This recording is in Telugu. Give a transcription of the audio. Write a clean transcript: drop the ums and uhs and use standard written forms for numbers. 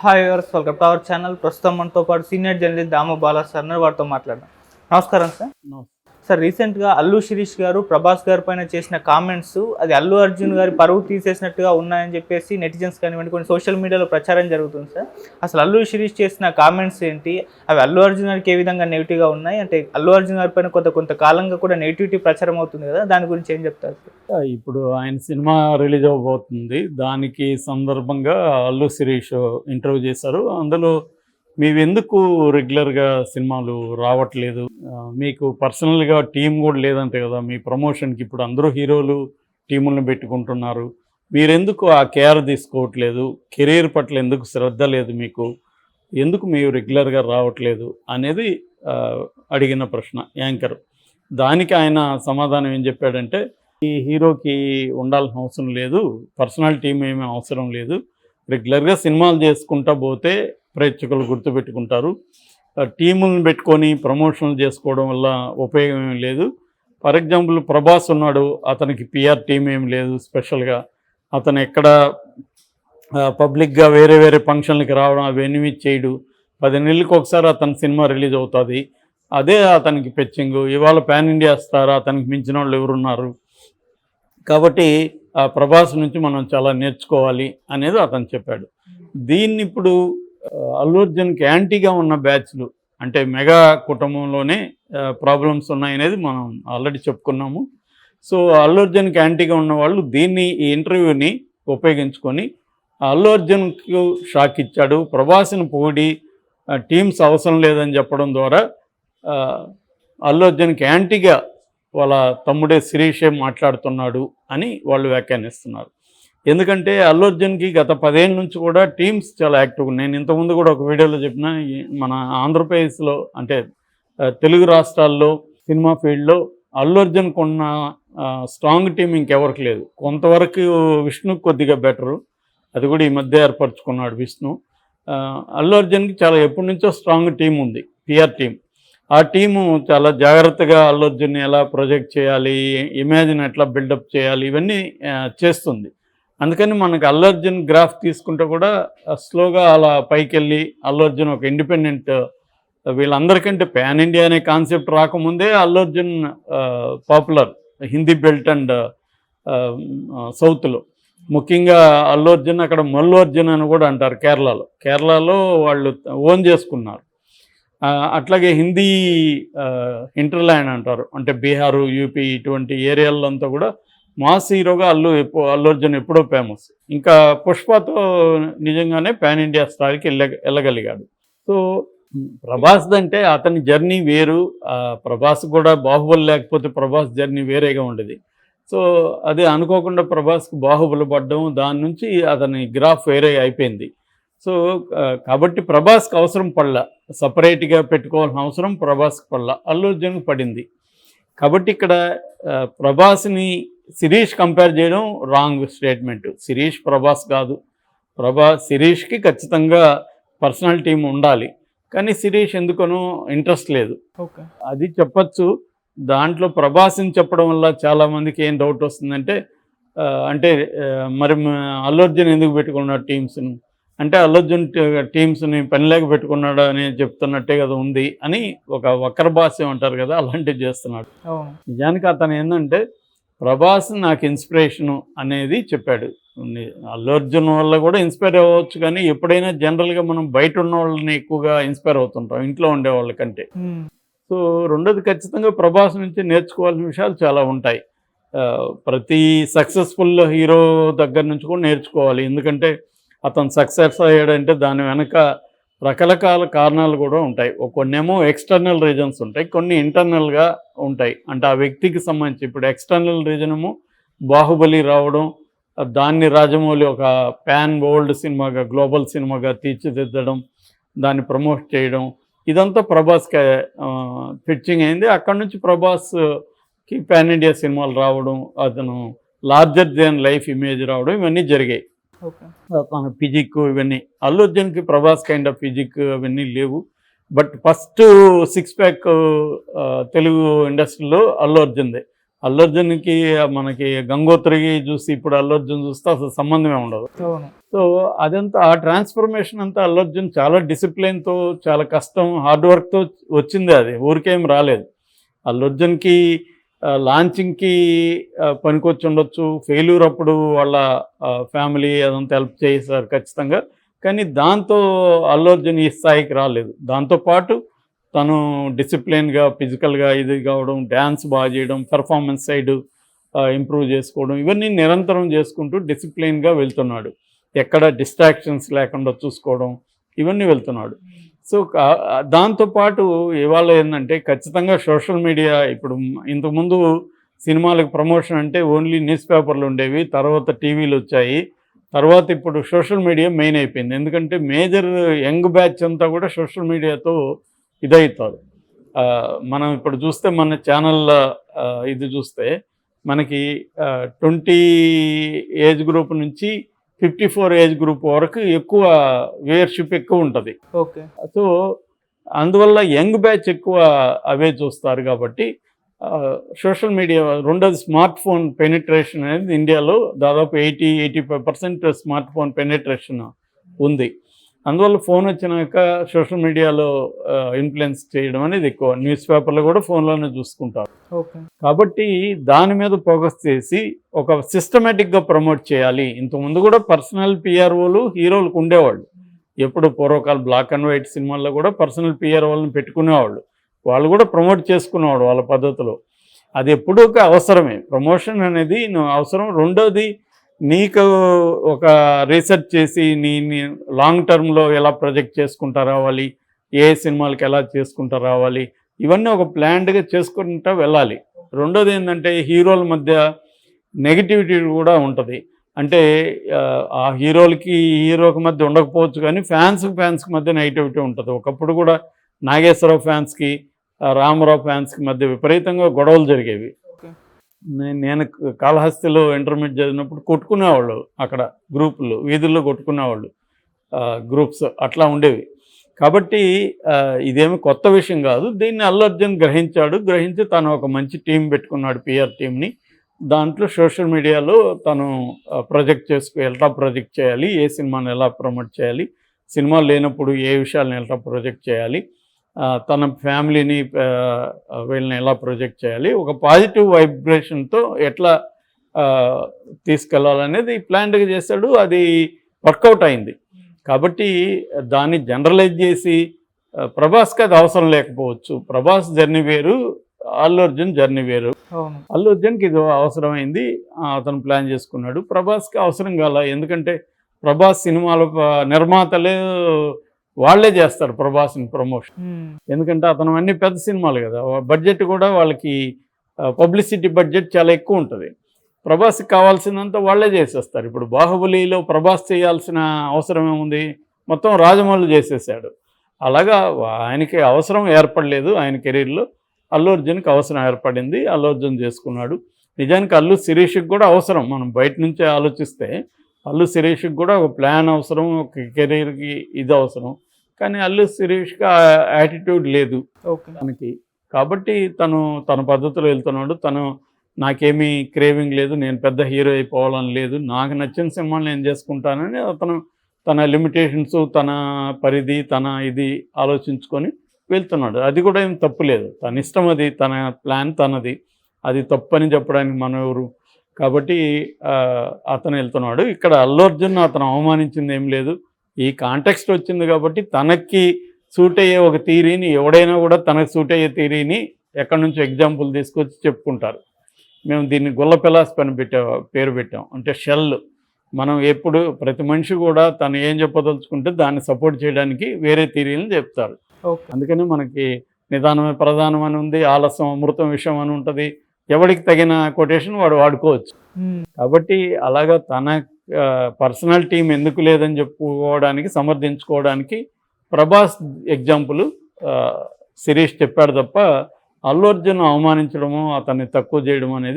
Hi viewers, welcome to our channel. ప్రస్తుతం మనతో పాటు సీనియర్ జర్నలిస్ట్ దాము బాలా సార్ ఉన్నారు. వారితో మాట్లాడదాం. నమస్కారం సార్. సార్, రీసెంట్గా అల్లు శిరీష్ గారు ప్రభాస్ గారి పైన చేసిన కామెంట్స్ అది అల్లు అర్జున్ గారి పరువు తీసేసినట్టుగా ఉన్నాయని చెప్పేసి నెటిజన్స్ కానివ్వండి కొన్ని సోషల్ మీడియాలో ప్రచారం జరుగుతుంది సార్. అసలు అల్లు శిరీష్ చేసిన కామెంట్స్ ఏంటి, అవి అల్లు అర్జున్ గారికి ఏ విధంగా నెగిటివ్గా ఉన్నాయి, అంటే అల్లు అర్జున్ గారి పైన కొంతకాలంగా కూడా నెగిటివిటీ ప్రచారం అవుతుంది కదా, దాని గురించి ఏం చెప్తారు సార్? ఇప్పుడు ఆయన సినిమా రిలీజ్ అవ్వబోతుంది. దానికి సందర్భంగా అల్లు శిరీష్ ఇంటర్వ్యూ చేశారు. అందులో మీవెందుకు రెగ్యులర్గా సినిమాలు రావట్లేదు, మీకు పర్సనల్గా టీం కూడా లేదంటే కదా, మీ ప్రమోషన్కి ఇప్పుడు అందరూ హీరోలు టీములను పెట్టుకుంటున్నారు, మీరెందుకు ఆ కేర్ తీసుకోవట్లేదు, కెరీర్ పట్ల ఎందుకు శ్రద్ధ లేదు మీకు, ఎందుకు మీరు రెగ్యులర్గా రావట్లేదు అనేది అడిగిన ప్రశ్న యాంకర్. దానికి ఆయన సమాధానం ఏం చెప్పాడంటే, ఈ హీరోకి ఉండాల్సిన అవసరం లేదు, పర్సనల్ టీం ఏమీ అవసరం లేదు, రెగ్యులర్గా సినిమాలు చేసుకుంటా పోతే ప్రేక్షకులు గుర్తుపెట్టుకుంటారు, టీములను పెట్టుకొని ప్రమోషన్లు చేసుకోవడం వల్ల ఉపయోగం ఏమి లేదు. ఫర్ ఎగ్జాంపుల్ ప్రభాస్ ఉన్నాడు, అతనికి పిఆర్ టీం ఏమి లేదు స్పెషల్గా, అతను ఎక్కడ పబ్లిక్గా వేరే వేరే ఫంక్షన్లకి రావడం అవన్నీ చేయడు, 10 నెలలకు ఒకసారి అతని సినిమా రిలీజ్ అవుతుంది, అదే అతనికి పెచ్చింగు. ఇవాళ పాన్ ఇండియా స్టార్, అతనికి మించిన వాళ్ళు ఎవరున్నారు, కాబట్టి ఆ ప్రభాస్ నుంచి మనం చాలా నేర్చుకోవాలి అనేది అతను చెప్పాడు. దీన్ని ఇప్పుడు అల్లు అర్జున్కి యాంటీగా ఉన్న బ్యాచ్లు, అంటే మెగా కుటుంబంలోనే ప్రాబ్లమ్స్ ఉన్నాయనేది మనం ఆల్రెడీ చెప్పుకున్నాము. సో అల్లు అర్జున్కి యాంటీగా ఉన్న వాళ్ళు దీన్ని, ఈ ఇంటర్వ్యూని ఉపయోగించుకొని అల్లు అర్జున్కు షాక్ ఇచ్చాడు, ప్రభాస్ని పొగిడి టీమ్స్ అవసరం లేదని చెప్పడం ద్వారా అల్లు అర్జున్కి యాంటీగా వాళ్ళ తమ్ముడే శిరీషే మాట్లాడుతున్నాడు అని వాళ్ళు వ్యాఖ్యానిస్తున్నారు. ఎందుకంటే అల్లు అర్జున్కి గత 10 ఏళ్ళ నుంచి కూడా టీమ్స్ చాలా యాక్టివ్గా. నేను ఇంతకుముందు కూడా ఒక వీడియోలో చెప్పిన, మన ఆంధ్రప్రదేశ్లో అంటే తెలుగు రాష్ట్రాల్లో సినిమా ఫీల్డ్లో అల్లు అర్జున్కి ఉన్న స్ట్రాంగ్ టీం ఇంకెవరికి లేదు. కొంతవరకు విష్ణు కొద్దిగా బెటరు, అది కూడా ఈ మధ్య ఏర్పరచుకున్నాడు విష్ణు. అల్లు అర్జున్కి చాలా ఎప్పటి నుంచో స్ట్రాంగ్ టీం ఉంది, పిఆర్ టీం. ఆ టీము చాలా జాగ్రత్తగా అల్లు అర్జున్ని ఎలా ప్రొజెక్ట్ చేయాలి, ఇమేజ్ని ఎట్లా బిల్డప్ చేయాలి, ఇవన్నీ చేస్తుంది. అందుకని మనకు అల్లు అర్జున్ గ్రాఫ్ తీసుకుంటే కూడా స్లోగా అలా పైకి వెళ్ళి అల్లు అర్జున్ ఒక ఇండిపెండెంట్, వీళ్ళందరికంటే పాన్ ఇండియా అనే కాన్సెప్ట్ రాకముందే Allu Arjun popular Hindi belt and సౌత్లో. ముఖ్యంగా అల్లు అర్జున్ అక్కడ మల్లు అర్జున్ అని కూడా అంటారు కేరళలో వాళ్ళు ఓన్ చేసుకున్నారు. అట్లాగే హిందీ ఇంటర్లాండ్ అంటారు, అంటే బీహారు, యూపీ ఇటువంటి ఏరియాల్లో అంతా కూడా మాస్ హీరోగా అల్లు అర్జున్ ఎప్పుడో ఫేమస్. ఇంకా పుష్పతో నిజంగానే పాన్ ఇండియా స్థాయికి వెళ్ళగలిగాడు. సో ప్రభాస్ అంటే అతని జర్నీ వేరు, ప్రభాస్ కూడా బాహుబలి లేకపోతే ప్రభాస్ జర్నీ వేరేగా ఉండేది. సో అదే అనుకోకుండా ప్రభాస్కి బాహుబలి పడ్డం, దాని నుంచి అతని గ్రాఫ్ వేరే అయిపోయింది. సో కాబట్టి ప్రభాస్కి అవసరం పడలా, సపరేట్గా పెట్టుకోవాల్సిన అవసరం ప్రభాస్కి పడలా, అల్లు అర్జున్కి పడింది. కాబట్టి ఇక్కడ ప్రభాస్ని శిరీష్ కంపేర్ చేయడం రాంగ్ స్టేట్మెంట్. శిరీష్ ప్రభాస్ కాదు, శిరీష్కి ఖచ్చితంగా పర్సనల్ టీం ఉండాలి, కానీ శిరీష్ ఎందుకనో ఇంట్రెస్ట్ లేదు. అది చెప్పచ్చు. దాంట్లో ప్రభాస్ని చెప్పడం వల్ల చాలామందికి ఏం డౌట్ వస్తుందంటే, అంటే మరి అల్లు అర్జున్ ఎందుకు పెట్టుకున్నాడు టీమ్స్ను, అంటే అల్లు అర్జున్ టీమ్స్ని పనిలేక పెట్టుకున్నాడు అని చెప్తున్నట్టే కదా ఉంది అని ఒక వక్ర భాష్యం అంటారు కదా, అలాంటివి చేస్తున్నాడు. నిజానికి అతను ఏంటంటే, ప్రభాస్ నాకు ఇన్స్పిరేషను అనేది చెప్పాడు. అల్లు అర్జున్ వల్ల కూడా ఇన్స్పైర్ అవ్వచ్చు, కానీ ఎప్పుడైనా జనరల్గా మనం బయట ఉన్న వాళ్ళని ఎక్కువగా ఇన్స్పైర్ అవుతుంటాం ఇంట్లో ఉండే వాళ్ళకంటే. సో రెండోది, ఖచ్చితంగా ప్రభాస్ నుంచి నేర్చుకోవాల్సిన విషయాలు చాలా ఉంటాయి. ప్రతి సక్సెస్ఫుల్ హీరో దగ్గర నుంచి కూడా నేర్చుకోవాలి. ఎందుకంటే అతను సక్సెస్ అయ్యాడంటే దాని వెనక రకరకాల కారణాలు కూడా ఉంటాయి. కొన్నేమో ఎక్స్టర్నల్ రీజన్స్ ఉంటాయి, కొన్ని ఇంటర్నల్గా ఉంటాయి. అంటే ఆ వ్యక్తికి సంబంధించి, ఇప్పుడు ఎక్స్టర్నల్ రీజన్ ఏమో బాహుబలి రావడం, దాన్ని రాజమౌళి ఒక పాన్ వరల్డ్ సినిమాగా, గ్లోబల్ సినిమాగా తీర్చిదిద్దడం, దాన్ని ప్రమోట్ చేయడం, ఇదంతా ప్రభాస్కి పిచ్చింగ్ అయింది. అక్కడ నుంచి ప్రభాస్కి పాన్ ఇండియా సినిమాలు రావడం, అతను లార్జర్ దెన్ లైఫ్ ఇమేజ్ రావడం, ఇవన్నీ జరిగాయి. తన ఫిజిక్ ఇవన్నీ, అల్లు అర్జున్కి ప్రభాస్ కైండ్ ఆఫ్ ఫిజిక్ అవన్నీ లేవు. బట్ ఫస్ట్ 6 ప్యాక్ తెలుగు ఇండస్ట్రీలో అల్లు అర్జున్దే. అల్లు అర్జున్కి మనకి గంగోత్రికి చూసి ఇప్పుడు అల్లు అర్జున్ చూస్తే అసలు సంబంధమే ఉండదు. అవును. సో అదంతా ఆ ట్రాన్స్ఫర్మేషన్ అంతా అల్లు అర్జున్ చాలా డిసిప్లిన్తో, చాలా కష్టం, హార్డ్ వర్క్తో వచ్చింది. అది ఊరికేం రాలేదు. అల్లు అర్జున్కి లాంచింగ్కి పనికొచ్చి ఉండొచ్చు, ఫెయిల్యూర్ అప్పుడు వాళ్ళ ఫ్యామిలీ అదంతా హెల్ప్ చేశారు ఖచ్చితంగా. కానీ దాంతో అల్లు అర్జున్ ఈ స్థాయికి రాలేదు. దాంతోపాటు తను డిసిప్లిన్గా, ఫిజికల్గా ఇది కావడం, డ్యాన్స్ బాగా చేయడం, పెర్ఫార్మెన్స్ సైడ్ ఇంప్రూవ్ చేసుకోవడం, ఇవన్నీ నిరంతరం చేసుకుంటూ డిసిప్లిన్గా వెళ్తున్నాడు. ఎక్కడ డిస్ట్రాక్షన్స్ లేకుండా చూసుకోవడం, ఇవన్నీ వెళ్తున్నాడు. సో దాంతోపాటు ఇవాళ ఏంటంటే ఖచ్చితంగా సోషల్ మీడియా ఇప్పుడు ఇంతకుముందు సినిమాలకు ప్రమోషన్ అంటే ఓన్లీ న్యూస్ పేపర్లు ఉండేవి, తర్వాత టీవీలు వచ్చాయి, తర్వాత ఇప్పుడు సోషల్ మీడియా మెయిన్ అయిపోయింది. ఎందుకంటే మేజర్ యంగ్ బ్యాచ్ అంతా కూడా సోషల్ మీడియాతో ఇదవుతారు. మనం ఇప్పుడు చూస్తే మన ఛానల్ ఇది చూస్తే మనకి 20 ఏజ్ గ్రూప్ నుంచి 54 ఏజ్ గ్రూప్ వరకు ఎక్కువ వ్యూయర్షిప్ ఎక్కువ ఉంటుంది. ఓకే. సో అందువల్ల యంగ్ బ్యాచ్ ఎక్కువ అవే చూస్తారు కాబట్టి సోషల్ మీడియా. రెండోది స్మార్ట్ ఫోన్ పెనిట్రేషన్ అనేది ఇండియాలో దాదాపు 80-85% స్మార్ట్ ఫోన్ పెనిట్రేషన్ ఉంది. అందువల్ల ఫోన్ వచ్చినాక సోషల్ మీడియాలో ఇన్ఫ్లుయెన్స్ చేయడం అనేది ఎక్కువ. న్యూస్ పేపర్లు కూడా ఫోన్లోనే చూసుకుంటారు. ఓకే. కాబట్టి దాని మీద ఫోకస్ చేసి ఒక సిస్టమేటిక్గా ప్రమోట్ చేయాలి. ఇంతకుముందు కూడా పర్సనల్ పిఆర్ఓలు హీరోలకు ఉండేవాళ్ళు. ఎప్పుడు పూర్వకాల బ్లాక్ అండ్ వైట్ సినిమాల్లో కూడా పర్సనల్ పిఆర్ఓలను పెట్టుకునేవాళ్ళు. వాళ్ళు కూడా ప్రమోట్ చేసుకునేవాడు వాళ్ళ పద్ధతిలో. అది ఎప్పుడూ అవసరమే, ప్రమోషన్ అనేది అవసరం. రెండోది నీకు ఒక రీసెర్చ్ చేసి నీ లాంగ్ టర్మ్లో ఎలా ప్రొజెక్ట్ చేసుకుంటా రావాలి, ఏ సినిమాలకి ఎలా చేసుకుంటా రావాలి, ఇవన్నీ ఒక ప్లాన్డ్గా చేసుకుంటూ వెళ్ళాలి. రెండోది ఏంటంటే హీరోల మధ్య నెగిటివిటీ కూడా ఉంటుంది. అంటే ఆ హీరోకి మధ్య ఉండకపోవచ్చు, కానీ ఫ్యాన్స్కి మధ్య నెగిటివిటీ ఉంటుంది. ఒకప్పుడు కూడా నాగేశ్వరరావు ఫ్యాన్స్కి, రామారావు ఫ్యాన్స్కి మధ్య విపరీతంగా గొడవలు జరిగేవి. నేను కాళహస్తిలో ఇంటర్మీడియట్ చదివినప్పుడు కొట్టుకునేవాళ్ళు, అక్కడ గ్రూపులు వీధుల్లో కొట్టుకునేవాళ్ళు, గ్రూప్స్ అట్లా ఉండేవి. కాబట్టి ఇదేమి కొత్త విషయం కాదు. దీన్ని అల్లు అర్జున్ గ్రహించి తను ఒక మంచి టీం పెట్టుకున్నాడు, పిఆర్ టీంని. దాంట్లో సోషల్ మీడియాలో తను ఎలా ప్రొజెక్ట్ చేయాలి, ఏ సినిమాని ఎలా ప్రమోట్ చేయాలి, సినిమాలు లేనప్పుడు ఏ విషయాలను ఎలా ప్రొజెక్ట్ చేయాలి, తన ఫ్యామిలీని వీళ్ళని ఎలా ప్రొజెక్ట్ చేయాలి, ఒక పాజిటివ్ వైబ్రేషన్తో ఎట్లా తీసుకెళ్లాలనేది ప్లాన్డ్గా చేశాడు. అది వర్కౌట్ అయింది. కాబట్టి దాన్ని జనరలైజ్ చేసి ప్రభాస్కి అది అవసరం లేకపోవచ్చు. ప్రభాస్ జర్నీ వేరు, అల్లు అర్జున్ జర్నీ వేరు. అల్లు అర్జున్కి ఇది అవసరమైంది, అతను ప్లాన్ చేసుకున్నాడు. ప్రభాస్కి అవసరం కాల. ఎందుకంటే ప్రభాస్ సినిమాల నిర్మాతలే వాళ్ళే చేస్తారు ప్రభాస్ని ప్రమోషన్. ఎందుకంటే అతను అన్ని పెద్ద సినిమాలు కదా, బడ్జెట్ కూడా వాళ్ళకి పబ్లిసిటీ బడ్జెట్ చాలా ఎక్కువ ఉంటుంది. ప్రభాస్కి కావాల్సిందంతా వాళ్ళే చేసేస్తారు. ఇప్పుడు బాహుబలిలో ప్రభాస్ చేయాల్సిన అవసరం ఏముంది, మొత్తం రాజమౌళి చేసేసాడు. అలాగా ఆయనకి అవసరం ఏర్పడలేదు ఆయన కెరీర్లో. అల్లు అర్జున్కి అవసరం ఏర్పడింది, అల్లు అర్జున్ చేసుకున్నాడు. నిజానికి అల్లు శిరీష్కి కూడా అవసరం. మనం బయట నుంచే ఆలోచిస్తే అల్లు శిరీష్కి కూడా ఒక ప్లాన్ అవసరం, ఒక కెరీర్కి ఇది అవసరం. కానీ అల్లు శిరీష్కి ఆ యాటిట్యూడ్ లేదు తనకి. కాబట్టి తన పద్ధతిలో వెళ్తున్నాడు. నాకేమీ క్రేవింగ్ లేదు, నేను పెద్ద హీరో అయిపోవాలని లేదు, నాకు నచ్చిన సినిమాలు నేను చేసుకుంటానని అతను తన లిమిటేషన్స్, తన పరిధి, తన ఇది ఆలోచించుకొని వెళ్తున్నాడు. అది కూడా ఏం తప్పు లేదు, తన ఇష్టం, అది తన ప్లాన్ తనది, అది తప్పని చెప్పడానికి మనం ఎవరు. కాబట్టి అతను వెళ్తున్నాడు. ఇక్కడ అల్లు అర్జున్ అతను అవమానించింది ఏం లేదు. ఈ కాంటెక్స్ట్ వచ్చింది కాబట్టి తనకి సూట్ అయ్యే ఒక థియరీని, ఎవడైనా కూడా తనకు సూట్ అయ్యే థియరీని ఎక్కడి నుంచో ఎగ్జాంపుల్ తీసుకొచ్చి చెప్పుకుంటారు. మేము దీన్ని గుల్ల పిలాసఫీ అని పేరు పెట్టాం. అంటే షెల్. మనం ఎప్పుడు ప్రతి మనిషి కూడా తను ఏం చెప్పదలుచుకుంటే దాన్ని సపోర్ట్ చేయడానికి వేరే థియరీని చెప్తారు. అందుకని మనకి నిదానమే ప్రధానం అని ఉంది, ఆలస్యం అమృతం విషయం అని ఉంటుంది. ఎవరికి తగిన కొటేషన్ వాడు వాడుకోవచ్చు. కాబట్టి అలాగా తన పర్సనల్ టీం ఎందుకు లేదని చెప్పుకోవడానికి, సమర్థించుకోవడానికి ప్రభాస్ ఎగ్జాంపుల్ శిరీష్ చెప్పాడు తప్ప అల్లు అర్జున్ అవమానించడము, అతన్ని తక్కువ చేయడం అనేది